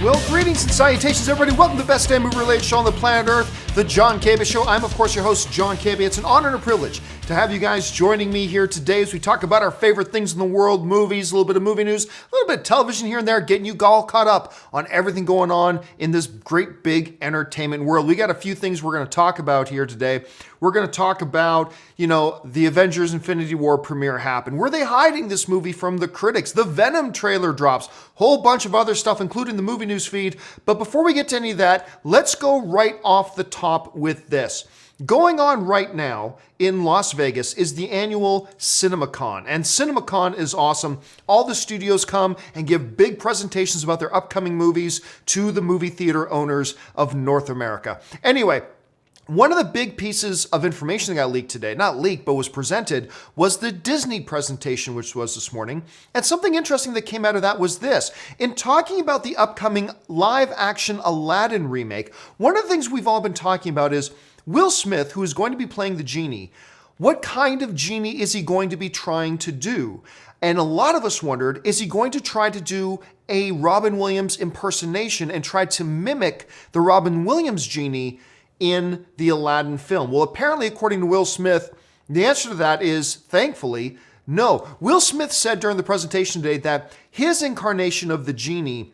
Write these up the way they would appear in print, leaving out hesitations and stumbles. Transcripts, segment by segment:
Well, greetings and salutations, everybody. Welcome to the best damn movie-related show on the planet Earth, the John Campea Show. I'm, of course, your host, John Campea. It's an honor and a privilege to have you guys joining me here today as we talk about our favorite things in the world, movies, a little bit of movie news, a little bit of television here and there, getting you all caught up on everything going on in this great big entertainment world. We got a few things we're going to talk about here today. We're going to talk about, the Avengers Infinity War premiere happened. Were they hiding this movie from the critics? The Venom trailer drops. Whole bunch of other stuff, including the movie news feed. But before we get to any of that, let's go right off the top with this. Going on right now in Las Vegas is the annual CinemaCon, and CinemaCon is awesome. All the studios come and give big presentations about their upcoming movies to the movie theater owners of North America. Anyway, one of the big pieces of information that got leaked today, not leaked, but was presented, was the Disney presentation, which was this morning. And something interesting that came out of that was this. In talking about the upcoming live-action Aladdin remake, one of the things we've all been talking about is Will Smith, who is going to be playing the genie, what kind of genie is he going to be trying to do? And a lot of us wondered, is he going to try to do a Robin Williams impersonation and try to mimic the Robin Williams genie in the Aladdin film? Well, apparently, according to Will Smith, the answer to that is, thankfully, no. Will Smith said during the presentation today that his incarnation of the genie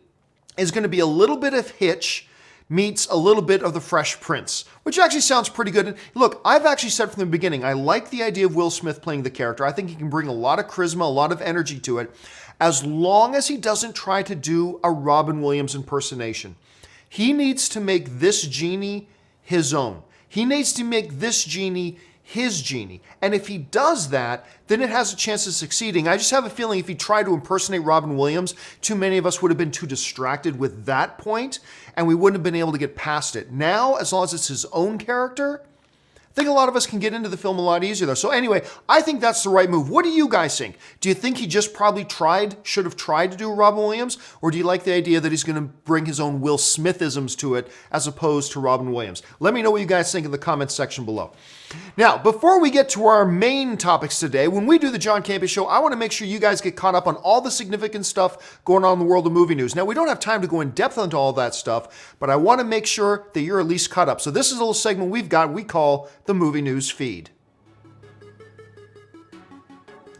is going to be a little bit of Hitch meets a little bit of the Fresh Prince, which actually sounds pretty good. And look, I've actually said from the beginning, I like the idea of Will Smith playing the character. I think he can bring a lot of charisma, a lot of energy to it, as long as he doesn't try to do a Robin Williams impersonation. He needs to make this genie his own. He needs to make this genie his genie. And if he does that, then it has a chance of succeeding. I just have a feeling if he tried to impersonate Robin Williams, too many of us would have been too distracted with that point, and we wouldn't have been able to get past it. Now, as long as it's his own character, I think a lot of us can get into the film a lot easier though. So anyway, I think that's the right move. What do you guys think? Do you think he just probably should have tried to do Robin Williams? Or do you like the idea that he's going to bring his own Will Smithisms to it as opposed to Robin Williams? Let me know what you guys think in the comments section below. Now, before we get to our main topics today, when we do the John Campea Show, I want to make sure you guys get caught up on all the significant stuff going on in the world of movie news. Now, we don't have time to go in depth into all that stuff, but I want to make sure that you're at least caught up. So this is a little segment we call the Movie News Feed.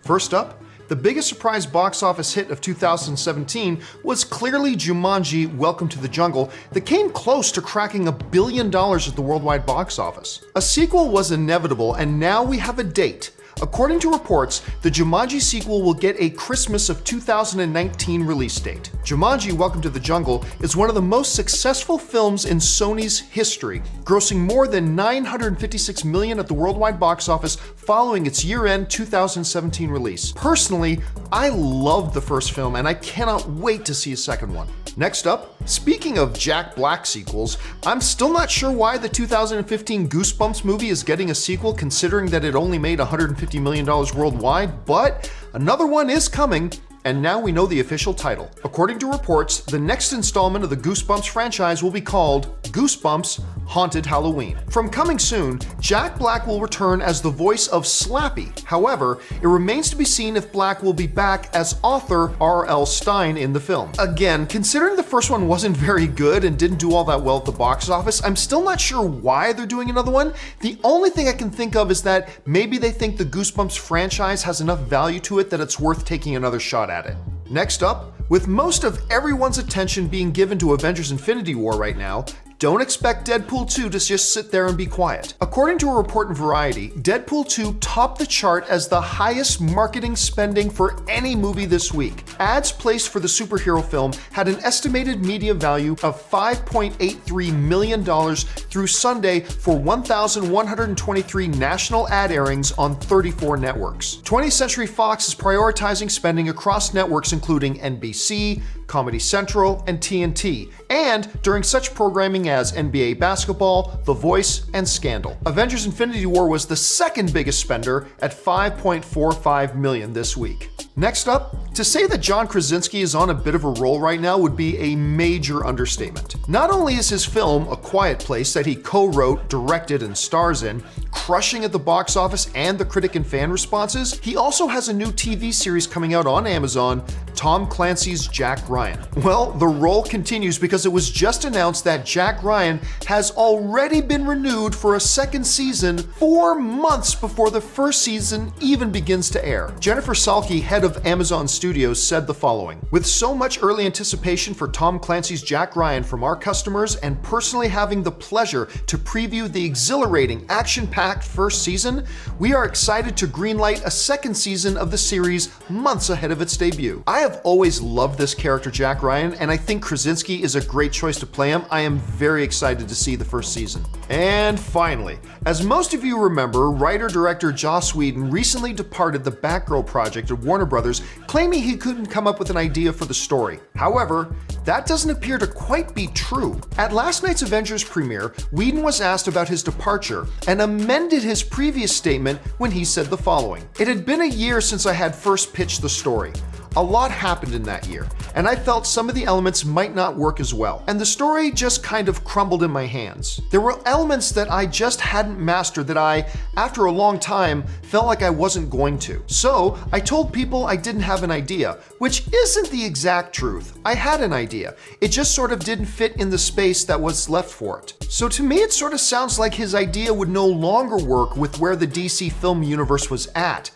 First up, the biggest surprise box office hit of 2017 was clearly Jumanji: Welcome to the Jungle that came close to cracking $1 billion at the worldwide box office. A sequel was inevitable, and now we have a date. According to reports, the Jumanji sequel will get a Christmas of 2019 release date. Jumanji: Welcome to the Jungle is one of the most successful films in Sony's history, grossing more than $956 million at the worldwide box office following its year-end 2017 release. Personally, I loved the first film and I cannot wait to see a second one. Next up, speaking of Jack Black sequels, I'm still not sure why the 2015 Goosebumps movie is getting a sequel considering that it only made $150 million worldwide, but another one is coming. And now we know the official title. According to reports, the next installment of the Goosebumps franchise will be called Goosebumps Haunted Halloween. From coming soon, Jack Black will return as the voice of Slappy. However, it remains to be seen if Black will be back as author R.L. Stine in the film. Again, considering the first one wasn't very good and didn't do all that well at the box office, I'm still not sure why they're doing another one. The only thing I can think of is that maybe they think the Goosebumps franchise has enough value to it that it's worth taking another shot at it. Next up, with most of everyone's attention being given to Avengers Infinity War right now, don't expect Deadpool 2 to just sit there and be quiet. According to a report in Variety, Deadpool 2 topped the chart as the highest marketing spending for any movie this week. Ads placed for the superhero film had an estimated media value of $5.83 million through Sunday for 1,123 national ad airings on 34 networks. 20th Century Fox is prioritizing spending across networks including NBC, Comedy Central, and TNT. And during such programming grossing as NBA Basketball, The Voice, and Scandal. Avengers Infinity War was the second biggest spender at $5.45 million this week. Next up, to say that John Krasinski is on a bit of a roll right now would be a major understatement. Not only is his film A Quiet Place that he co-wrote, directed, and stars in crushing at the box office and the critic and fan responses, he also has a new TV series coming out on Amazon, Tom Clancy's Jack Ryan. Well, the roll continues because it was just announced that Jack Ryan has already been renewed for a second season 4 months before the first season even begins to air. Jennifer Salke, head of Amazon Studios, said the following: "With so much early anticipation for Tom Clancy's Jack Ryan from our customers and personally having the pleasure to preview the exhilarating, action-packed first season, we are excited to greenlight a second season of the series months ahead of its debut. I have always loved this character Jack Ryan, and I think Krasinski is a great choice to play him. I am very excited to see the first season." And finally, as most of you remember, writer-director Joss Whedon recently departed the Batgirl project at Warner Brothers, claiming he couldn't come up with an idea for the story. However, that doesn't appear to quite be true. At last night's Avengers premiere, Whedon was asked about his departure and amended his previous statement when he said the following: "It had been a year since I had first pitched the story. A lot happened in that year, and I felt some of the elements might not work as well, and the story just kind of crumbled in my hands. There were elements that I just hadn't mastered that I, after a long time, felt like I wasn't going to. So I told people I didn't have an idea, which isn't the exact truth. I had an idea. It just sort of didn't fit in the space that was left for it." So to me, it sort of sounds like his idea would no longer work with where the DC film universe was at.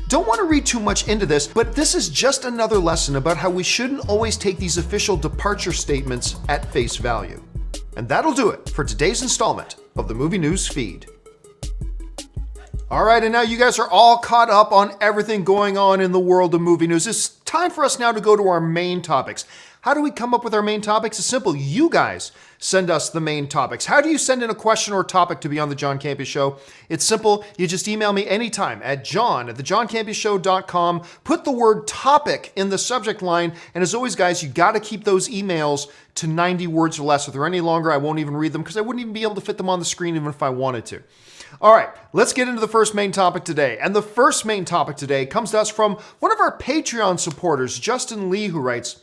Don't want to read too much into this, but this is just another lesson about how we shouldn't always take these official departure statements at face value. And that'll do it for today's installment of the Movie News Feed. All right, and now you guys are all caught up on everything going on in the world of movie news. It's time for us now to go to our main topics. How do we come up with our main topics? It's simple. You guys send us the main topics. How do you send in a question or topic to be on the John Campea Show? It's simple. You just email me anytime at john@thejohncampeashow.com. Put the word topic in the subject line. And as always, guys, you got to keep those emails to 90 words or less. If they're any longer, I won't even read them because I wouldn't even be able to fit them on the screen even if I wanted to. All right, let's get into the first main topic today. And the first main topic today comes to us from one of our Patreon supporters, Justin Lee, who writes,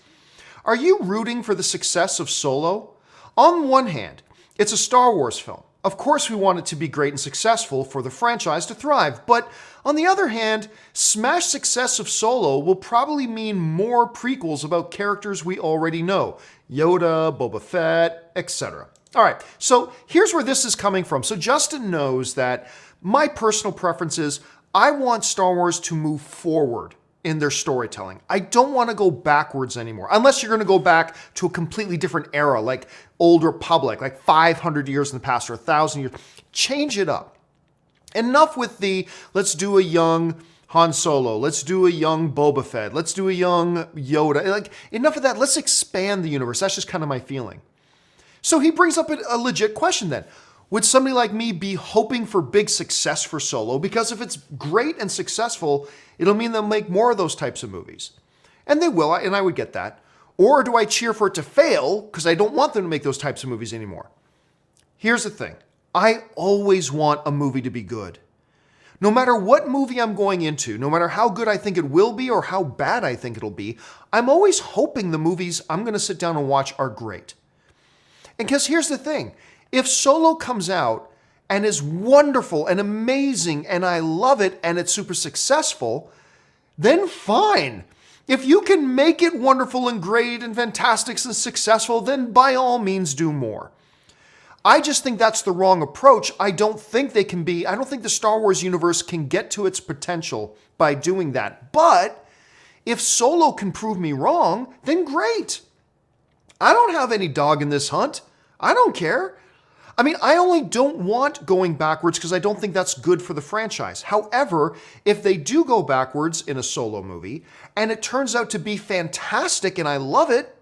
"Are you rooting for the success of Solo? On one hand, it's a Star Wars film. Of course we want it to be great and successful for the franchise to thrive. But on the other hand, smash success of Solo will probably mean more prequels about characters we already know. Yoda, Boba Fett, etc." All right, so here's where this is coming from. So Justin knows that my personal preference is I want Star Wars to move forward in their storytelling. I don't want to go backwards anymore, unless you're going to go back to a completely different era, like Old Republic, like 500 years in the past or 1,000 years. Change it up. Enough with the, let's do a young Han Solo, let's do a young Boba Fett, let's do a young Yoda. Like, enough of that. Let's expand the universe. That's just kind of my feeling. So he brings up a legit question then. Would somebody like me be hoping for big success for Solo? Because if it's great and successful, it'll mean they'll make more of those types of movies. And they will, and I would get that. Or do I cheer for it to fail because I don't want them to make those types of movies anymore? Here's the thing. I always want a movie to be good. No matter what movie I'm going into, no matter how good I think it will be or how bad I think it'll be, I'm always hoping the movies I'm going to sit down and watch are great. And because here's the thing. If Solo comes out and is wonderful and amazing and I love it and it's super successful, then fine. If you can make it wonderful and great and fantastic and successful, then by all means do more. I just think that's the wrong approach. I don't think the Star Wars universe can get to its potential by doing that. But if Solo can prove me wrong, then great. I don't have any dog in this hunt. I don't care. I mean, I only don't want going backwards because I don't think that's good for the franchise. However, if they do go backwards in a Solo movie and it turns out to be fantastic and I love it,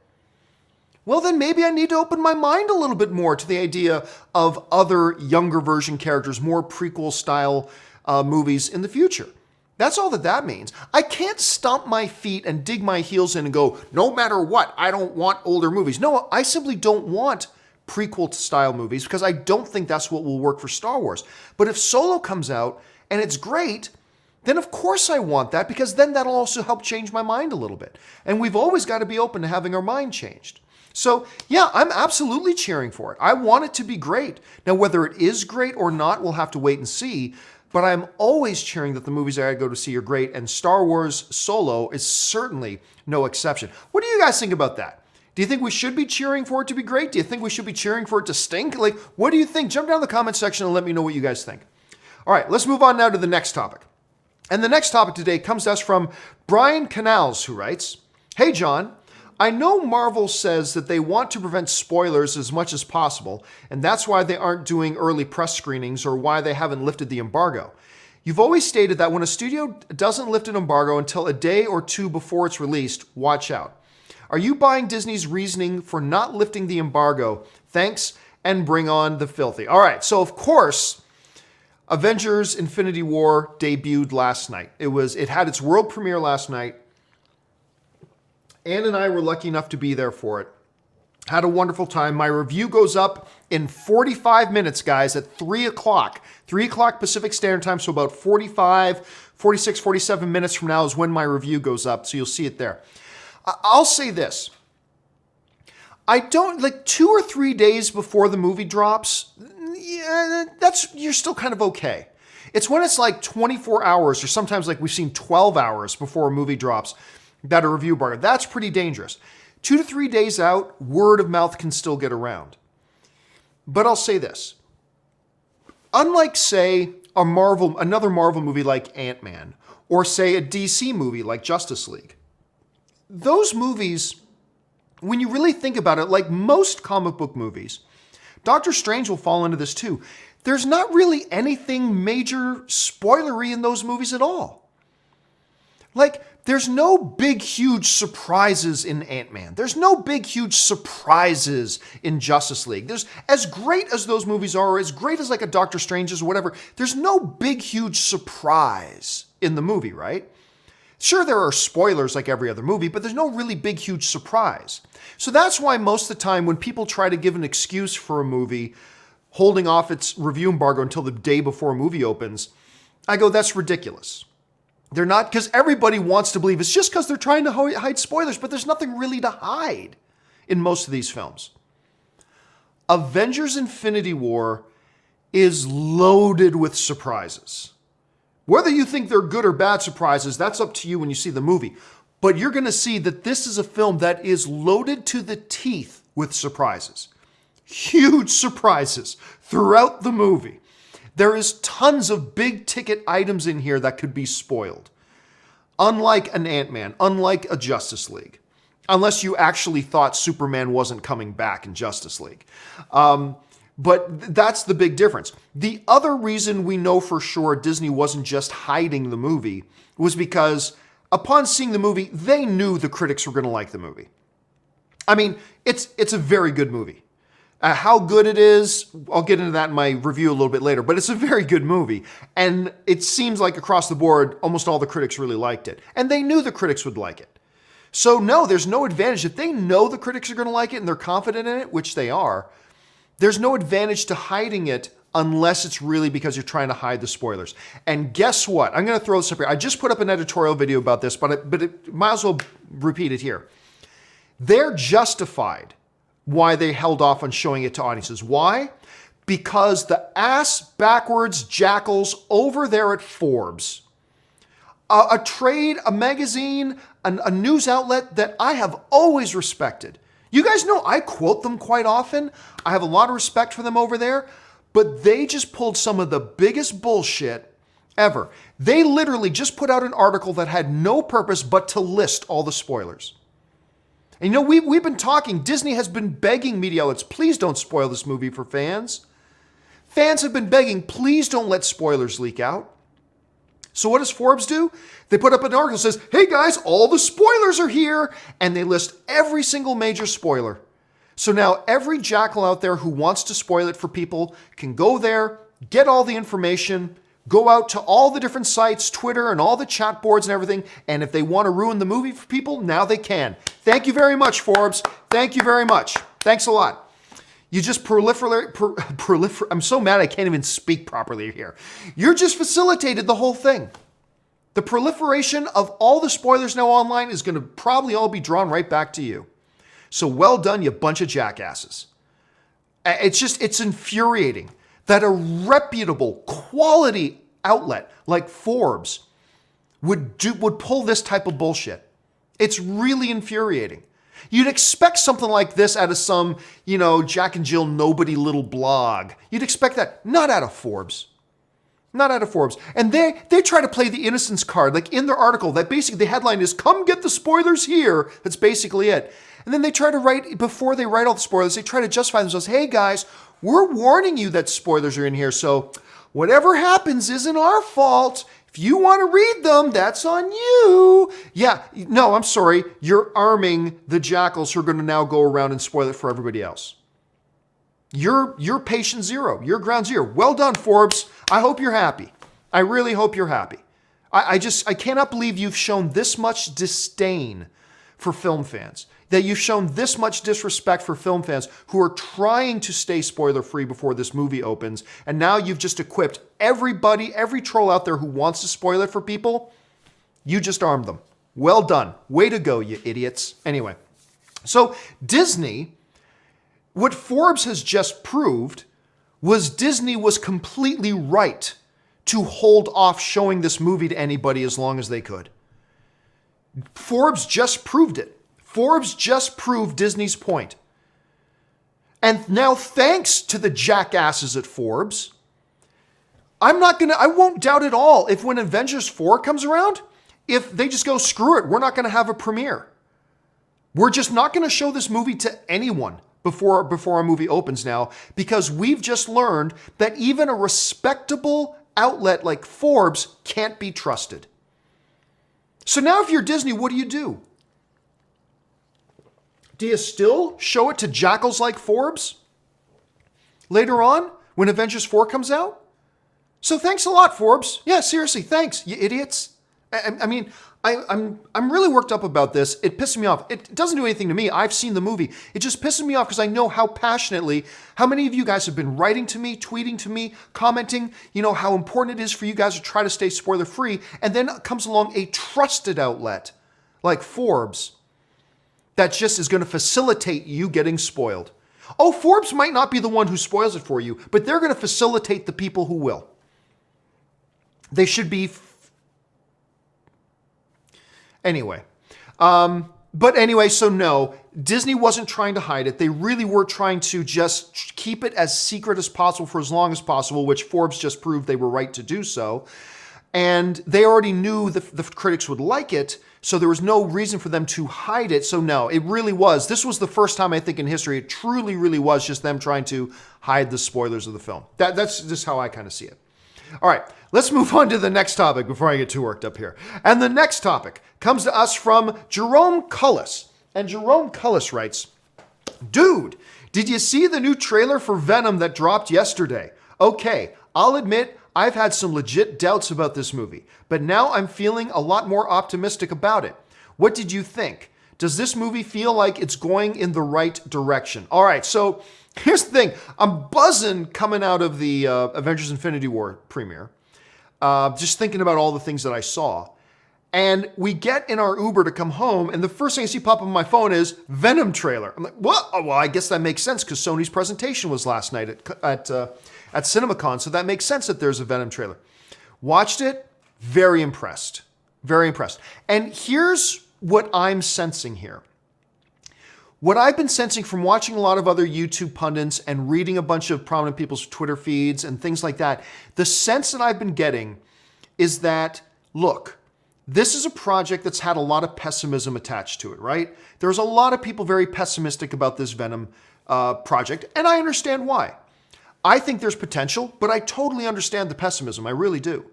well, then maybe I need to open my mind a little bit more to the idea of other younger version characters, more prequel style movies in the future. That's all that means. I can't stomp my feet and dig my heels in and go, no matter what, I don't want older movies. No, I simply don't want prequel style movies because I don't think that's what will work for Star Wars. But if Solo comes out and it's great, then of course I want that, because then that'll also help change my mind a little bit. And we've always got to be open to having our mind changed. So yeah, I'm absolutely cheering for it. I want it to be great. Now, whether it is great or not, we'll have to wait and see. But I'm always cheering that the movies I go to see are great, and Star Wars Solo is certainly no exception. What do you guys think about that? Do you think we should be cheering for it to be great? Do you think we should be cheering for it to stink? Like, what do you think? Jump down in the comment section and let me know what you guys think. All right, let's move on now to the next topic. And the next topic today comes to us from Brian Canales, who writes, "Hey, John. I know Marvel says that they want to prevent spoilers as much as possible, and that's why they aren't doing early press screenings or why they haven't lifted the embargo. You've always stated that when a studio doesn't lift an embargo until a day or two before it's released, watch out. Are you buying Disney's reasoning for not lifting the embargo? Thanks, and bring on the filthy." All right, so of course, Avengers Infinity War debuted last night. It had its world premiere last night. Ann and I were lucky enough to be there for it. Had a wonderful time. My review goes up in 45 minutes, guys, at 3 o'clock. 3 o'clock Pacific Standard Time, so about 45, 46, 47 minutes from now is when my review goes up, so you'll see it there. I'll say this. I don't, like 2 or 3 days before the movie drops, yeah, you're still kind of okay. It's when it's like 24 hours, or sometimes like we've seen 12 hours before a movie drops, that a review embargo. That's pretty dangerous. 2 to 3 days out, word of mouth can still get around. But I'll say this. Unlike, say, another Marvel movie like Ant-Man, or say a DC movie like Justice League, those movies, when you really think about it, like most comic book movies, Doctor Strange will fall into this too. There's not really anything major spoilery in those movies at all. Like, there's no big, huge surprises in Ant-Man. There's no big, huge surprises in Justice League. There's, as great as those movies are, or as great as like a Doctor Strange's or whatever, there's no big, huge surprise in the movie, right? Sure, there are spoilers like every other movie, but there's no really big, huge surprise. So that's why most of the time when people try to give an excuse for a movie holding off its review embargo until the day before a movie opens, I go, that's ridiculous. They're not, because everybody wants to believe it's just because they're trying to hide spoilers, but there's nothing really to hide in most of these films. Avengers Infinity War is loaded with surprises. Whether you think they're good or bad surprises, that's up to you when you see the movie. But you're going to see that this is a film that is loaded to the teeth with surprises. Huge surprises throughout the movie. There is tons of big ticket items in here that could be spoiled. Unlike an Ant-Man, unlike a Justice League. Unless you actually thought Superman wasn't coming back in Justice League. But that's the big difference. The other reason we know for sure Disney wasn't just hiding the movie was because upon seeing the movie, they knew the critics were going to like the movie. I mean, it's a very good movie. How good it is, I'll get into that in my review a little bit later, but it's a very good movie. And it seems like across the board, almost all the critics really liked it. And they knew the critics would like it. So no, there's no advantage. If they know the critics are going to like it and they're confident in it, which they are, there's no advantage to hiding it unless it's really because you're trying to hide the spoilers. And guess what? I'm going to throw this up here. I just put up an editorial video about this, but it might as well repeat it here. They're justified why they held off on showing it to audiences. Why? Because the ass-backwards jackals over there at Forbes, a trade, a magazine, a news outlet that I have always respected. You guys know I quote them quite often. I have a lot of respect for them over there, but they just pulled some of the biggest bullshit ever. They literally just put out an article that had no purpose but to list all the spoilers. And you know, we've been talking, Disney has been begging media outlets, please don't spoil this movie for fans. Fans have been begging, please don't let spoilers leak out. So what does Forbes do? They put up an article that says, hey guys, all the spoilers are here. And they list every single major spoiler. So now every jackal out there who wants to spoil it for people can go there, get all the information, go out to all the different sites, Twitter and all the chat boards and everything. And if they want to ruin the movie for people, now they can. Thank you very much, Forbes. Thank you very much. Thanks a lot. You just proliferate. I'm so mad I can't even speak properly here. You're just facilitated the whole thing. The proliferation of all the spoilers now online is going to probably all be drawn right back to you. So well done, you bunch of jackasses. It's infuriating that a reputable quality outlet like Forbes would pull this type of bullshit. It's really infuriating. You'd expect something like this out of some, Jack and Jill nobody little blog. You'd expect that, not out of Forbes. Not out of Forbes. And they try to play the innocence card, like in their article, that basically the headline is, come get the spoilers here. That's basically it. And then they try to write, before they write all the spoilers, they try to justify themselves, hey guys, we're warning you that spoilers are in here, so whatever happens isn't our fault. If you want to read them, that's on you. Yeah, no, I'm sorry. You're arming the jackals who are going to now go around and spoil it for everybody else. You're patient zero. You're ground zero. Well done, Forbes. I hope you're happy. I really hope you're happy. I cannot believe you've shown this much disdain for film fans, that you've shown this much disrespect for film fans who are trying to stay spoiler-free before this movie opens, and now you've just equipped everybody, every troll out there who wants to spoil it for people, you just armed them. Well done. Way to go, you idiots. Anyway, so Disney, what Forbes has just proved was Disney was completely right to hold off showing this movie to anybody as long as they could. Forbes just proved it. Forbes just proved Disney's point. And now, thanks to the jackasses at Forbes, I won't doubt at all if when Avengers 4 comes around, if they just go, screw it, we're not going to have a premiere. We're just not going to show this movie to anyone before our movie opens now, because we've just learned that even a respectable outlet like Forbes can't be trusted. So now if you're Disney, what do? Do you still show it to jackals like Forbes later on when Avengers 4 comes out? So thanks a lot, Forbes. Yeah, seriously, thanks, you idiots. I'm really worked up about this. It pisses me off. It doesn't do anything to me. I've seen the movie. It just pisses me off because I know how passionately, how many of you guys have been writing to me, tweeting to me, commenting, how important it is for you guys to try to stay spoiler free. And then comes along a trusted outlet like Forbes that just is going to facilitate you getting spoiled. Oh, Forbes might not be the one who spoils it for you, but they're going to facilitate the people who will. They should be. Anyway. So no, Disney wasn't trying to hide it. They really were trying to just keep it as secret as possible for as long as possible, which Forbes just proved they were right to do so. And they already knew the critics would like it, so there was no reason for them to hide it. So no, it really was. This was the first time, I think, in history, it truly, really was just them trying to hide the spoilers of the film. That's just how I kind of see it. All right, let's move on to the next topic before I get too worked up here. And the next topic comes to us from Jerome Cullis. And Jerome Cullis writes, dude, did you see the new trailer for Venom that dropped yesterday? Okay, I'll admit I've had some legit doubts about this movie, but now I'm feeling a lot more optimistic about it. What did you think? Does this movie feel like it's going in the right direction? All right, so here's the thing. I'm buzzing coming out of the Avengers Infinity War premiere, just thinking about all the things that I saw. And we get in our Uber to come home, and the first thing I see pop up on my phone is Venom trailer. I'm like, what? Oh, well, I guess that makes sense because Sony's presentation was last night at CinemaCon, so that makes sense that there's a Venom trailer. Watched it, very impressed. Very impressed. And here's what I'm sensing here. What I've been sensing from watching a lot of other YouTube pundits and reading a bunch of prominent people's Twitter feeds and things like that, the sense that I've been getting is that, look, this is a project that's had a lot of pessimism attached to it, right? There's a lot of people very pessimistic about this Venom project, and I understand why. I think there's potential, but I totally understand the pessimism. I really do.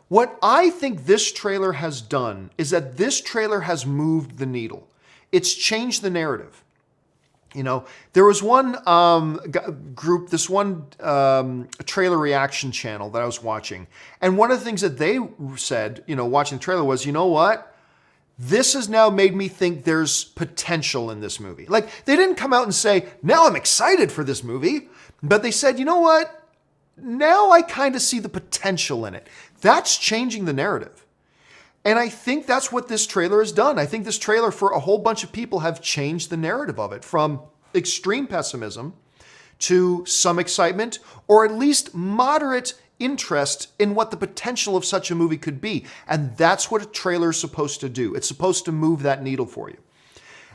What I think this trailer has done is that this trailer has moved the needle. It's changed the narrative. There was one group, this one trailer reaction channel that I was watching. And one of the things that they said, watching the trailer was, you know what? this has now made me think there's potential in this movie. Like, they didn't come out and say, now I'm excited for this movie, but they said, you know what? Now I kind of see the potential in it. That's changing the narrative. And I think that's what this trailer has done. I think this trailer for a whole bunch of people have changed the narrative of it from extreme pessimism to some excitement, or at least moderate interest in what the potential of such a movie could be. And that's what a trailer is supposed to do. It's supposed to move that needle for you.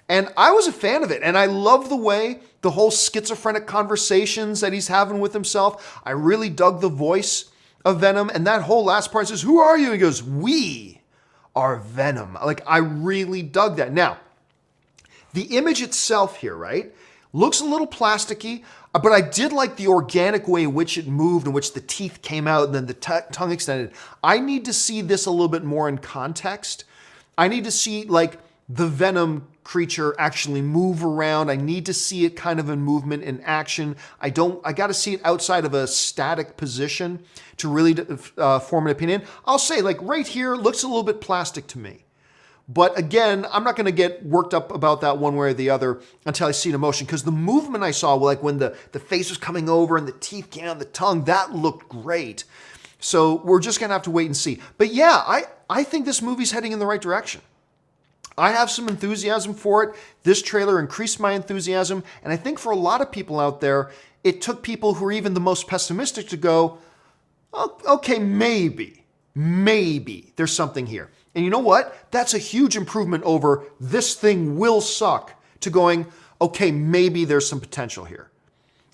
And I was a fan of it. And I love the way the whole schizophrenic conversations that he's having with himself. I really dug the voice of Venom. And that whole last part says, who are you? He goes, we are Venom. Like, I really dug that. Now, the image itself here, right, looks a little plasticky, but I did like the organic way in which it moved, in which the teeth came out and then the tongue extended. I need to see this a little bit more in context. I need to see, like, the Venom creature actually move around. I need to see it kind of in movement, in action. I got to see it outside of a static position to really form an opinion. I'll say, like, right here, looks a little bit plastic to me. But again, I'm not going to get worked up about that one way or the other until I see it in motion, because the movement I saw, like when the face was coming over and the teeth came out, the tongue, that looked great. So we're just going to have to wait and see. But yeah, I think this movie's heading in the right direction. I have some enthusiasm for it. This trailer increased my enthusiasm. And I think for a lot of people out there, it took people who are even the most pessimistic to go, oh, okay, maybe there's something here. And you know what? That's a huge improvement over this thing will suck to going, okay, maybe there's some potential here.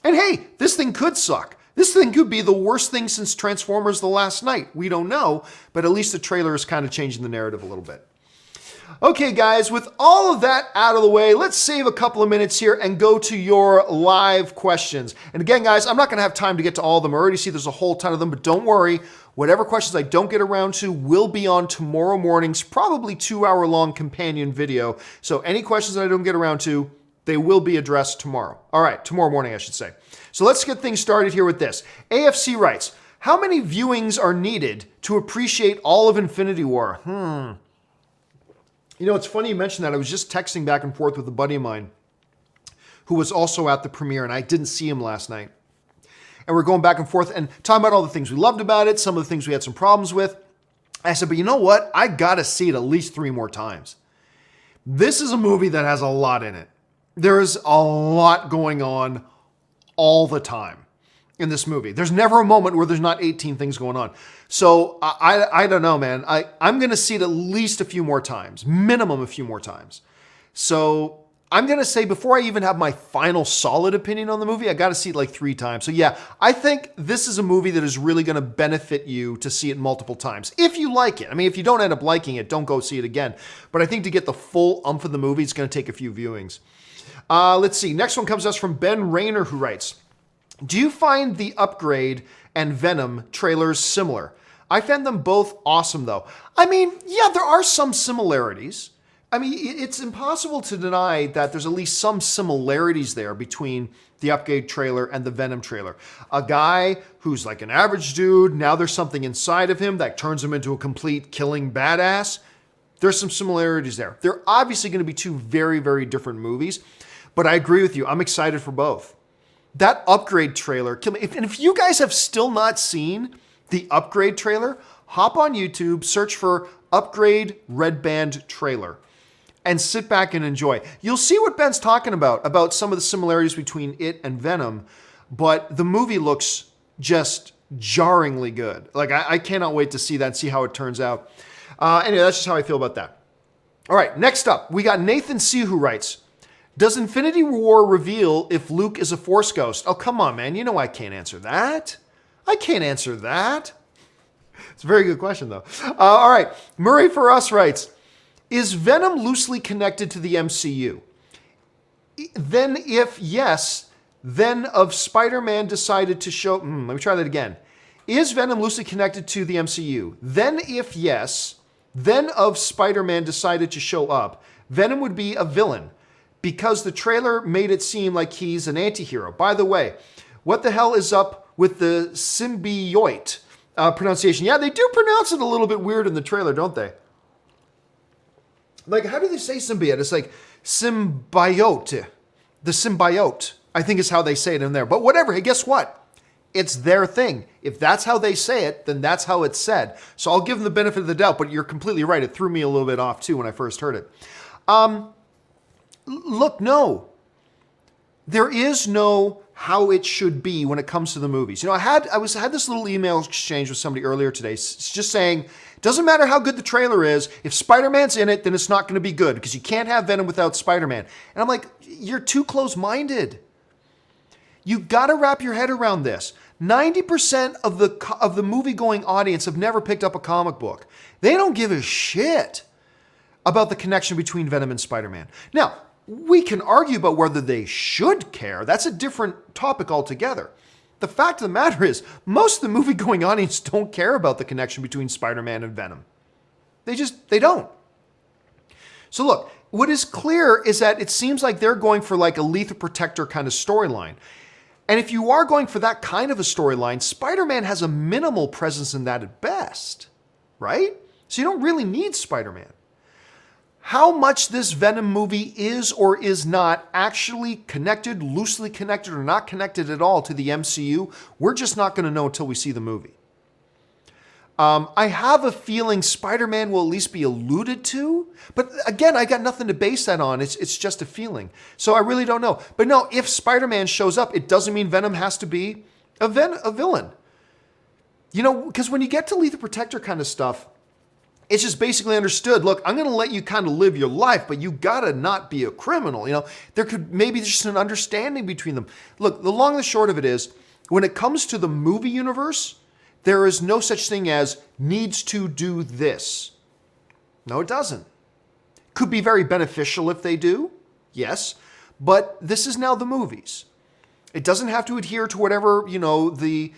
And hey, this thing could suck. This thing could be the worst thing since Transformers The Last Night. We don't know, but at least the trailer is kind of changing the narrative a little bit. Okay, guys, with all of that out of the way, let's save a couple of minutes here and go to your live questions. And again, guys, I'm not going to have time to get to all of them. I already see there's a whole ton of them, but don't worry. Whatever questions I don't get around to will be on tomorrow morning's probably 2-hour-long companion video. So any questions that I don't get around to, they will be addressed tomorrow. All right, tomorrow morning, I should say. So let's get things started here with this. AFC writes, how many viewings are needed to appreciate all of Infinity War? You know, it's funny you mentioned that. I was just texting back and forth with a buddy of mine who was also at the premiere, and I didn't see him last night. And we're going back and forth and talking about all the things we loved about it, some of the things we had some problems with. I said, but you know what? I got to see it at least 3 more times. This is a movie that has a lot in it. There is a lot going on all the time in this movie. There's never a moment where there's not 18 things going on. So I don't know, man. I'm going to see it at least a few more times, minimum a few more times. So I'm going to say before I even have my final solid opinion on the movie, I got to see it like 3 times. So yeah, I think this is a movie that is really going to benefit you to see it multiple times. If you like it. I mean, if you don't end up liking it, don't go see it again. But I think to get the full umph of the movie, it's going to take a few viewings. Let's see. Next one comes to us from Ben Rayner, who writes, do you find the Upgrade and Venom trailers similar? I found them both awesome, though. I mean, yeah, there are some similarities. I mean, it's impossible to deny that there's at least some similarities there between the Upgrade trailer and the Venom trailer. A guy who's like an average dude, now there's something inside of him that turns him into a complete killing badass. There's some similarities there. They're obviously going to be 2 very, very different movies, but I agree with you. I'm excited for both. That Upgrade trailer, and if you guys have still not seen the Upgrade trailer, hop on YouTube, search for Upgrade Red Band trailer, and sit back and enjoy. You'll see what Ben's talking about some of the similarities between it and Venom, but the movie looks just jarringly good. Like, I cannot wait to see that and see how it turns out. Anyway, that's just how I feel about that. All right, next up, we got Nathan C. who writes, does Infinity War reveal if Luke is a Force ghost? Oh, come on, man. You know I can't answer that. I can't answer that. It's a very good question, though. All right. Murray for Us writes, is Venom loosely connected to the MCU? Then if yes, then of Spider-Man decided to show... let me try that again. Is Venom loosely connected to the MCU? Then if yes, then of Spider-Man decided to show up, Venom would be a villain, because the trailer made it seem like he's an anti-hero. By the way, what the hell is up with the symbiote pronunciation? Yeah, they do pronounce it a little bit weird in the trailer, don't they? Like, how do they say symbiote? It's like symbiote. The symbiote, I think is how they say it in there. But whatever, hey, guess what? It's their thing. If that's how they say it, then that's how it's said. So I'll give them the benefit of the doubt, but you're completely right. It threw me a little bit off too when I first heard it. Look, no. There is no how it should be when it comes to the movies. You know, I had this little email exchange with somebody earlier today. It's just saying, it doesn't matter how good the trailer is. If Spider-Man's in it, then it's not going to be good because you can't have Venom without Spider-Man. And I'm like, you're too close-minded. You got to wrap your head around this. 90% of the movie-going audience have never picked up a comic book. They don't give a shit about the connection between Venom and Spider-Man. Now, we can argue about whether they should care. That's a different topic altogether. The fact of the matter is, most of the movie-going audience don't care about the connection between Spider-Man and Venom. They don't. So look, what is clear is that it seems like they're going for like a Lethal Protector kind of storyline. And if you are going for that kind of a storyline, Spider-Man has a minimal presence in that at best, right? So you don't really need Spider-Man. How much this Venom movie is or is not actually connected, loosely connected, or not connected at all to the MCU, we're just not going to know until we see the movie. I have a feeling Spider-Man will at least be alluded to, but again, I got nothing to base that on. It's just a feeling. So I really don't know. But no, if Spider-Man shows up, it doesn't mean Venom has to be a villain. You know, because when you get to Lethal Protector kind of stuff, it's just basically understood, look, I'm going to let you kind of live your life, but you got to not be a criminal. You know, there could maybe just an understanding between them. Look, the long and the short of it is, when it comes to the movie universe, there is no such thing as needs to do this. No, it doesn't. Could be very beneficial if they do, yes, but this is now the movies. It doesn't have to adhere to whatever, you know, the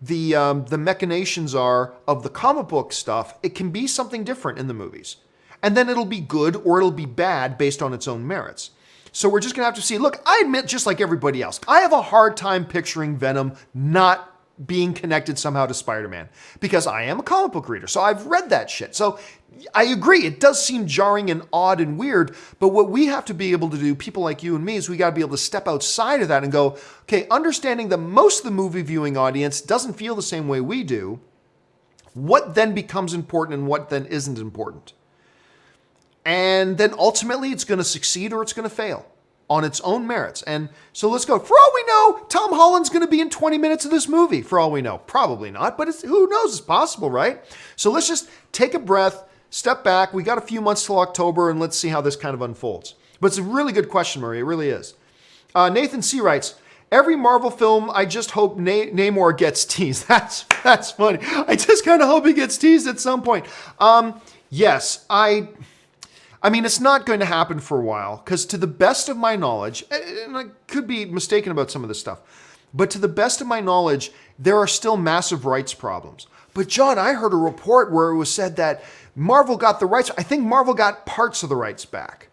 machinations are of the comic book stuff. It can be something different in the movies. And then it'll be good or it'll be bad based on its own merits. So we're just going to have to see. Look, I admit, just like everybody else, I have a hard time picturing Venom not being connected somehow to Spider-Man because I am a comic book reader. So I've read that shit. So I agree. It does seem jarring and odd and weird. But what we have to be able to do, people like you and me, is we got to be able to step outside of that and go, okay, understanding that most of the movie viewing audience doesn't feel the same way we do, what then becomes important and what then isn't important? And then ultimately it's going to succeed or it's going to fail on its own merits. And so let's go. For all we know, Tom Holland's going to be in 20 minutes of this movie. For all we know. Probably not, but who knows? It's possible, right? So let's just take a breath, step back. We got a few months till October, and let's see how this kind of unfolds. But it's a really good question, Marie. It really is. Nathan C. writes, every Marvel film, I just hope Namor gets teased. That's funny. I just kind of hope he gets teased at some point. Yes, I mean, it's not going to happen for a while because to the best of my knowledge, and I could be mistaken about some of this stuff, but to the best of my knowledge, there are still massive rights problems. But John, I heard a report where it was said that Marvel got the rights. I think Marvel got parts of the rights back.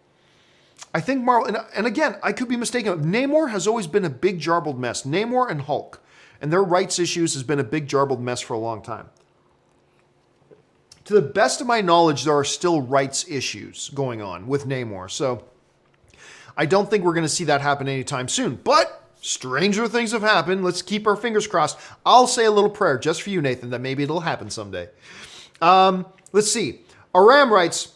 I think Marvel, and again, I could be mistaken. Namor has always been a big jarbled mess. Namor and Hulk and their rights issues has been a big jarbled mess for a long time. To the best of my knowledge, there are still rights issues going on with Namor. So I don't think we're going to see that happen anytime soon. But stranger things have happened. Let's keep our fingers crossed. I'll say a little prayer just for you, Nathan, that maybe it'll happen someday. Let's see. Aram writes,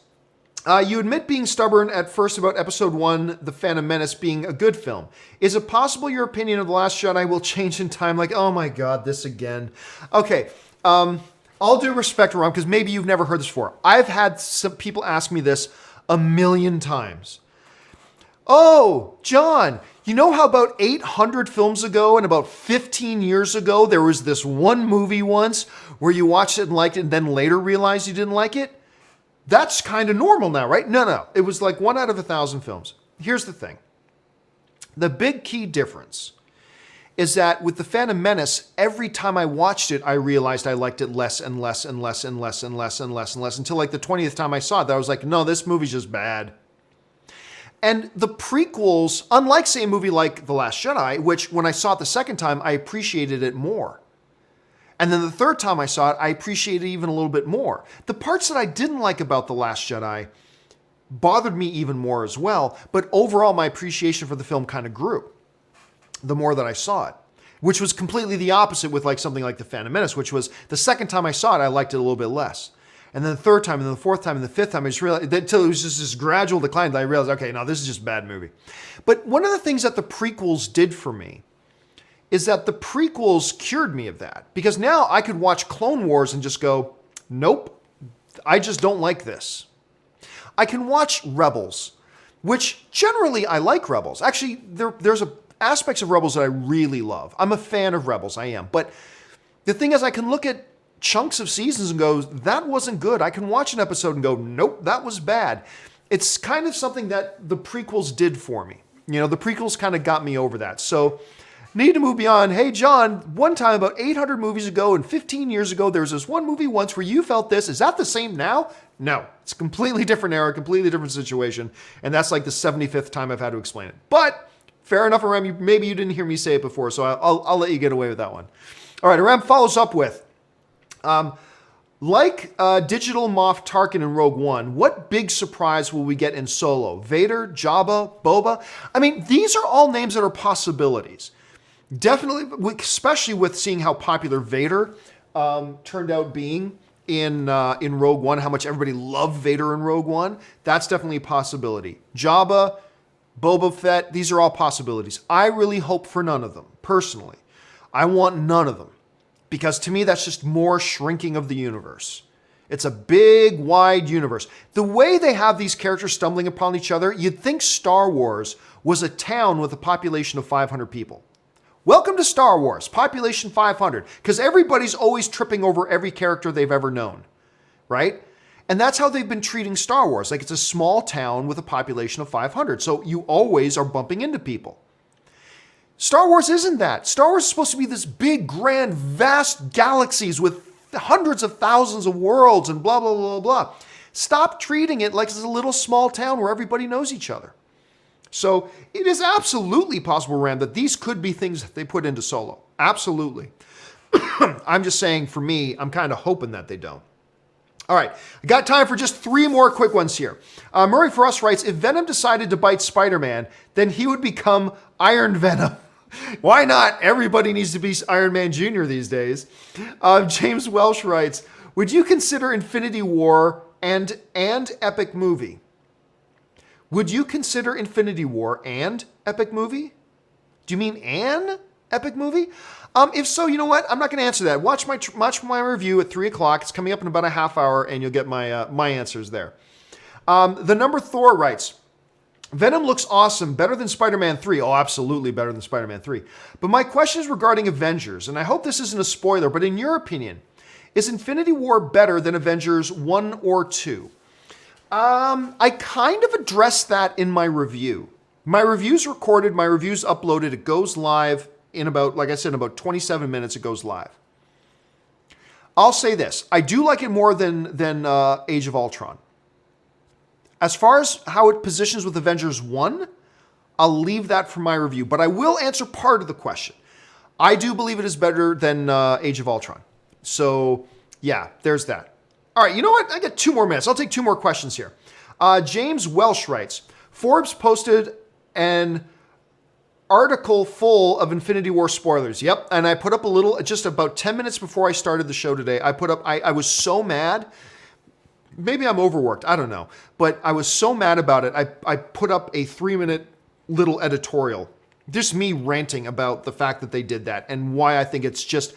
you admit being stubborn at first about episode 1, The Phantom Menace, being a good film. Is it possible your opinion of The Last Jedi will change in time? Like, oh my God, this again. Okay. All due respect, Ron, because maybe you've never heard this before. I've had some people ask me this a million times. Oh, John, you know how about 800 films ago and about 15 years ago, there was this one movie once where you watched it and liked it and then later realized you didn't like it? That's kind of normal now, right? No. It was like 1 out of 1,000 films. Here's the thing. The big key difference is that with The Phantom Menace, every time I watched it, I realized I liked it less and less and less and less and less and less and less until like the 20th time I saw it, I was like, no, this movie's just bad. And the prequels, unlike, say, a movie like The Last Jedi, which when I saw it the second time, I appreciated it more. And then the third time I saw it, I appreciated it even a little bit more. The parts that I didn't like about The Last Jedi bothered me even more as well. But overall, my appreciation for the film kind of grew the more that I saw it, which was completely the opposite with like something like The Phantom Menace, which was the second time I saw it, I liked it a little bit less. And then the third time, and then the fourth time, and the fifth time, I just realized, until it was just this gradual decline that I realized, okay, no, this is just a bad movie. But one of the things that the prequels did for me is that the prequels cured me of that. Because now I could watch Clone Wars and just go, nope, I just don't like this. I can watch Rebels, which generally I like Rebels. Actually, there's aspects of Rebels that I really love. I'm a fan of Rebels, I am. But the thing is, I can look at chunks of seasons and go, that wasn't good. I can watch an episode and go, nope, that was bad. It's kind of something that the prequels did for me. You know, the prequels kind of got me over that. So, need to move beyond. Hey, John, one time about 800 movies ago and 15 years ago, there was this one movie once where you felt this. Is that the same now? No, it's a completely different era, completely different situation. And that's like the 75th time I've had to explain it. But fair enough, Aram, maybe you didn't hear me say it before, so I'll let you get away with that one. All right, Aram follows up with, Digital Moff Tarkin in Rogue One, what big surprise will we get in Solo? Vader, Jabba, Boba? I mean, these are all names that are possibilities. Definitely, especially with seeing how popular Vader turned out being in Rogue One, how much everybody loved Vader in Rogue One. That's definitely a possibility. Jabba, Boba Fett, these are all possibilities. I really hope for none of them, personally. I want none of them. Because to me, that's just more shrinking of the universe. It's a big, wide universe. The way they have these characters stumbling upon each other, you'd think Star Wars was a town with a population of 500 people. Welcome to Star Wars, population 500, because everybody's always tripping over every character they've ever known, right? And that's how they've been treating Star Wars. Like it's a small town with a population of 500. So you always are bumping into people. Star Wars isn't that. Star Wars is supposed to be this big, grand, vast galaxies with hundreds of thousands of worlds and blah, blah, blah, blah. Stop treating it like it's a little small town where everybody knows each other. So it is absolutely possible, Ram, that these could be things that they put into Solo. Absolutely. I'm just saying, for me, I'm kind of hoping that they don't. All right, I got time for just 3 more quick ones here. Murray for Us writes, if Venom decided to bite Spider-Man, then he would become Iron Venom. Why not? Everybody needs to be Iron Man Jr. these days. James Welsh writes, would you consider Infinity War and epic movie? Would you consider Infinity War and epic movie? Do you mean an epic movie? If so, you know what? I'm not going to answer that. Watch my review at 3 o'clock. It's coming up in about a half hour, and you'll get my answers there. The number Thor writes, Venom looks awesome, better than Spider-Man 3. Oh, absolutely better than Spider-Man 3. But my question is regarding Avengers, and I hope this isn't a spoiler, but in your opinion, is Infinity War better than Avengers 1 or 2? I kind of addressed that in my review. My review's recorded, my review's uploaded, it goes live in about, like I said, in about 27 minutes it goes live. I'll say this, I do like it more than Age of Ultron. As far as how it positions with Avengers 1, I'll leave that for my review, but I will answer part of the question. I do believe it is better than Age of Ultron. So, yeah, there's that. All right, you know what? I got 2 more minutes. I'll take 2 more questions here. James Welsh writes, Forbes posted an article full of Infinity War spoilers. Yep, and I put up a little, just about 10 minutes before I started the show today, I was so mad. Maybe I'm overworked, I don't know. But I was so mad about it, I put up a 3-minute little editorial. Just me ranting about the fact that they did that and why I think it's just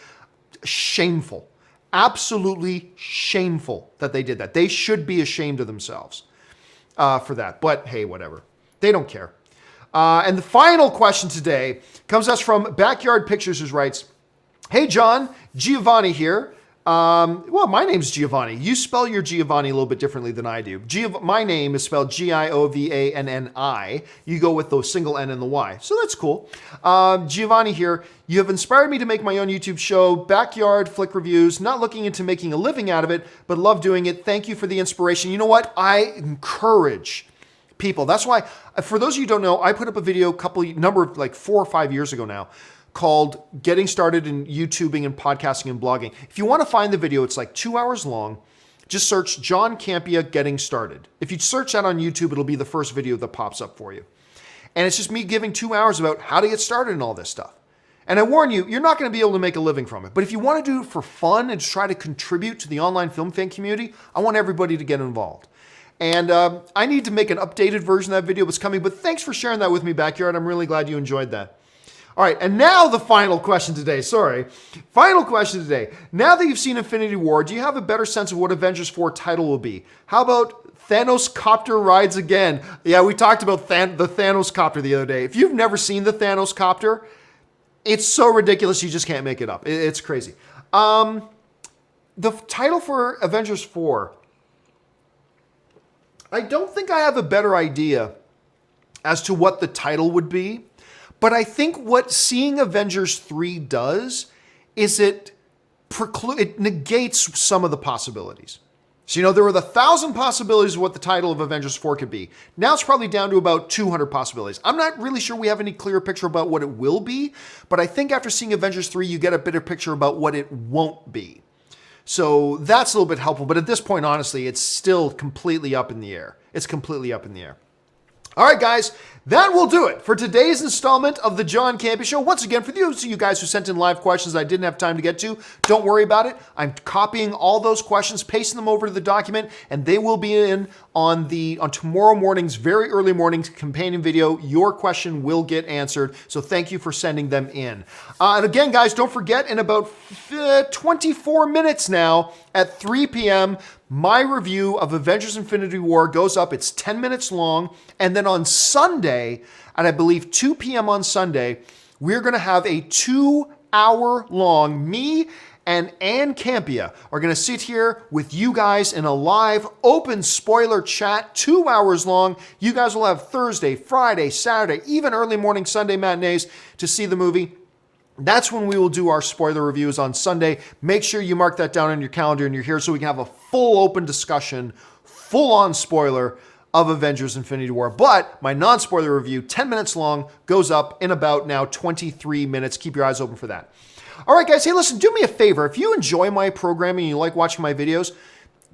shameful. Absolutely shameful that they did that. They should be ashamed of themselves for that. But hey, whatever. They don't care. And the final question today comes to us from Backyard Pictures, who writes, hey, John, Giovanni here. Well, my name's Giovanni. You spell your Giovanni a little bit differently than I do. My name is spelled Giovanni. You go with the single N and the Y. So that's cool. Giovanni here. You have inspired me to make my own YouTube show, Backyard Flick Reviews. Not looking into making a living out of it, but love doing it. Thank you for the inspiration. You know what? I encourage people. That's why, for those of you who don't know, I put up a video like 4 or 5 years ago now, called Getting Started in YouTubing and Podcasting and Blogging. If you want to find the video, it's like 2 hours long. just search John Campea Getting Started. If you search that on YouTube, it'll be the first video that pops up for you. And it's just me giving 2 hours about how to get started and all this stuff. And I warn you, you're not going to be able to make a living from it. But if you want to do it for fun and try to contribute to the online film fan community, I want everybody to get involved. And I need to make an updated version of that video that's coming, but thanks for sharing that with me, Backyard. I'm really glad you enjoyed that. All right, and now the final question today. Final question today. Now that you've seen Infinity War, do you have a better sense of what Avengers 4 title will be? How about Thanos Copter Rides Again? Yeah, we talked about the Thanos Copter the other day. If you've never seen the Thanos Copter, it's so ridiculous you just can't make it up. It's crazy. The title for Avengers 4, I don't think I have a better idea as to what the title would be. But I think what seeing Avengers 3 does is it negates some of the possibilities. So, there were 1,000 possibilities of what the title of Avengers 4 could be. Now it's probably down to about 200 possibilities. I'm not really sure we have any clear picture about what it will be, but I think after seeing Avengers 3, you get a better picture about what it won't be. So that's a little bit helpful. But at this point, honestly, it's still completely up in the air. It's completely up in the air. All right, guys, that will do it for today's installment of the John Campea Show. Once again, for those of you guys who sent in live questions I didn't have time to get to, don't worry about it. I'm copying all those questions, pasting them over to the document, and they will be in on tomorrow morning's very early morning's companion video. Your question will get answered, so thank you for sending them in. And again, guys, don't forget, in about 24 minutes now at 3 p.m., my review of Avengers Infinity War goes up. It's 10 minutes long. And then on Sunday, at I believe 2 p.m. on Sunday, we're going to have a 2-hour long, me and Ann Campea are going to sit here with you guys in a live open spoiler chat, 2 hours long. You guys will have Thursday, Friday, Saturday, even early morning Sunday matinees to see the movie. That's when we will do our spoiler reviews on Sunday. Make sure you mark that down on your calendar and you're here so we can have a full open discussion, full on spoiler of Avengers Infinity War. But my non-spoiler review, 10 minutes long, goes up in about now 23 minutes. Keep your eyes open for that. All right, guys. Hey, listen, do me a favor. If you enjoy my programming and you like watching my videos,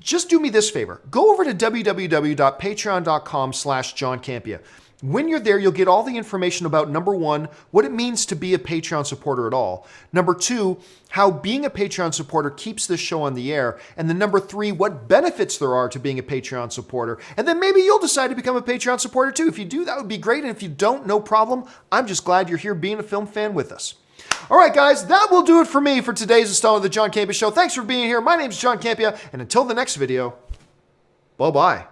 just do me this favor. Go over to www.patreon.com/John Campea. When you're there, you'll get all the information about, number one, what it means to be a Patreon supporter at all. Number two, how being a Patreon supporter keeps this show on the air. And then number three, what benefits there are to being a Patreon supporter. And then maybe you'll decide to become a Patreon supporter too. If you do, that would be great. And if you don't, no problem. I'm just glad you're here being a film fan with us. All right, guys, that will do it for me for today's installment of the John Campea Show. Thanks for being here. My name's John Campea. And until the next video, bye-bye.